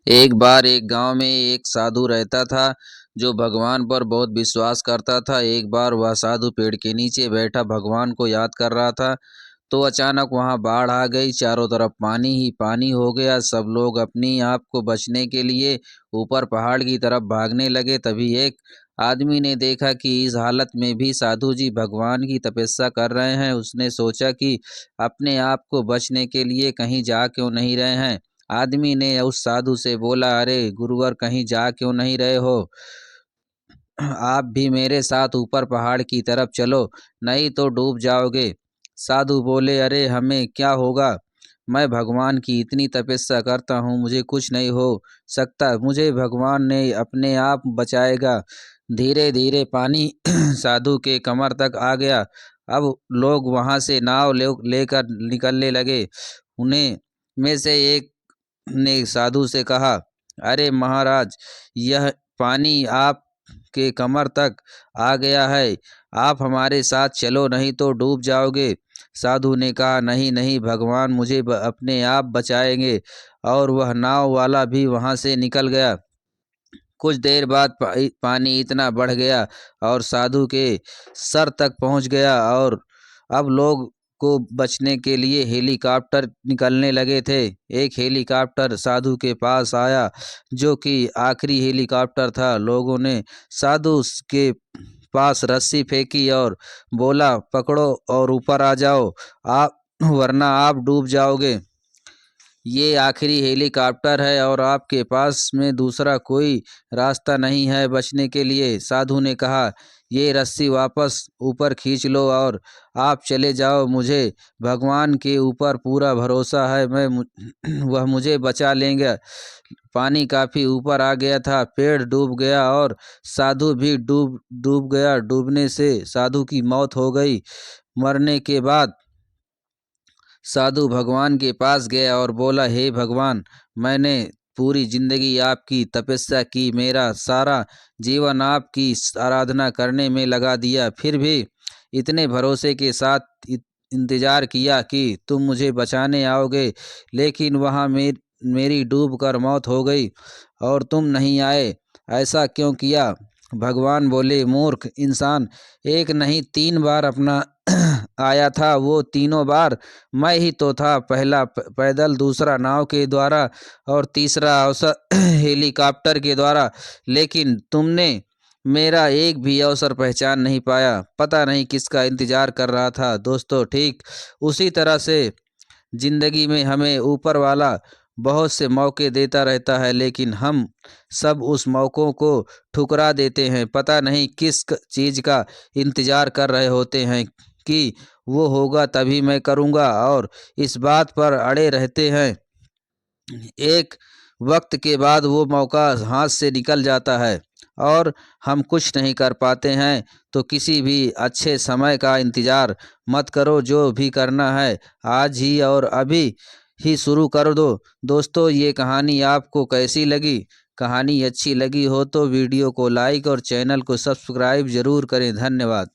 एक बार एक गांव में एक साधु रहता था जो भगवान पर बहुत विश्वास करता था। एक बार वह साधु पेड़ के नीचे बैठा भगवान को याद कर रहा था तो अचानक वहां बाढ़ आ गई। चारों तरफ पानी ही पानी हो गया। सब लोग अपनी आप को बचने के लिए ऊपर पहाड़ की तरफ भागने लगे। तभी एक आदमी ने देखा कि इस हालत में भी साधु जी भगवान की तपस्या कर रहे हैं। उसने सोचा कि अपने आप को बचने के लिए कहीं जा क्यों नहीं रहे हैं। आदमी ने उस साधु से बोला, अरे गुरुवर, कहीं जा क्यों नहीं रहे हो? आप भी मेरे साथ ऊपर पहाड़ की तरफ चलो, नहीं तो डूब जाओगे। साधु बोले, अरे हमें क्या होगा? मैं भगवान की इतनी तपस्या करता हूँ, मुझे कुछ नहीं हो सकता। मुझे भगवान ने अपने आप बचाएगा। धीरे धीरे पानी साधु के कमर तक आ गया। अब लोग वहां से नाव लेकर निकलने लगे। उन्हें में से एक ने साधु से कहा, अरे महाराज, यह पानी आप के कमर तक आ गया है, आप हमारे साथ चलो, नहीं तो डूब जाओगे। साधु ने कहा, नहीं नहीं, भगवान मुझे अपने आप बचाएंगे। और वह नाव वाला भी वहां से निकल गया। कुछ देर बाद पानी इतना बढ़ गया और साधु के सर तक पहुंच गया। और अब लोग को बचने के लिए हेलीकॉप्टर निकलने लगे थे। एक हेलीकॉप्टर साधु के पास आया, जो कि आखिरी हेलीकॉप्टर था। लोगों ने साधु के पास रस्सी फेंकी और बोला, पकड़ो और ऊपर आ जाओ, आप वरना आप डूब जाओगे। ये आखिरी हेलीकॉप्टर है और आपके पास में दूसरा कोई रास्ता नहीं है बचने के लिए। साधु ने कहा, ये रस्सी वापस ऊपर खींच लो और आप चले जाओ। मुझे भगवान के ऊपर पूरा भरोसा है, वह मुझे बचा लेंगे। पानी काफी ऊपर आ गया था, पेड़ डूब गया और साधु भी डूब डूब गया। डूबने से साधु की मौत हो गई। मरने के बाद साधु भगवान के पास गया और बोला, हे भगवान, मैंने पूरी जिंदगी आपकी तपस्या की, मेरा सारा जीवन आपकी आराधना करने में लगा दिया, फिर भी इतने भरोसे के साथ इंतजार किया कि तुम मुझे बचाने आओगे, लेकिन वहाँ मेरी डूब कर मौत हो गई और तुम नहीं आए। ऐसा क्यों किया? भगवान बोले, मूर्ख इंसान, एक नहीं 3 बार अपना आया था। वो तीनों बार मैं ही तो था। पहला पैदल, दूसरा नाव के द्वारा और तीसरा अवसर हेलीकॉप्टर के द्वारा। लेकिन तुमने मेरा एक भी अवसर पहचान नहीं पाया। पता नहीं किसका इंतजार कर रहा था। दोस्तों, ठीक उसी तरह से जिंदगी में हमें ऊपर वाला बहुत से मौके देता रहता है, लेकिन हम सब उस मौक़ों को ठुकरा देते हैं। पता नहीं किस चीज़ का इंतज़ार कर रहे होते हैं कि वो होगा तभी मैं करूँगा, और इस बात पर अड़े रहते हैं। एक वक्त के बाद वो मौका हाथ से निकल जाता है और हम कुछ नहीं कर पाते हैं। तो किसी भी अच्छे समय का इंतज़ार मत करो। जो भी करना है आज ही और अभी ही शुरू कर दो। दोस्तों, ये कहानी आपको कैसी लगी? कहानी अच्छी लगी हो तो वीडियो को लाइक और चैनल को सब्सक्राइब ज़रूर करें। धन्यवाद।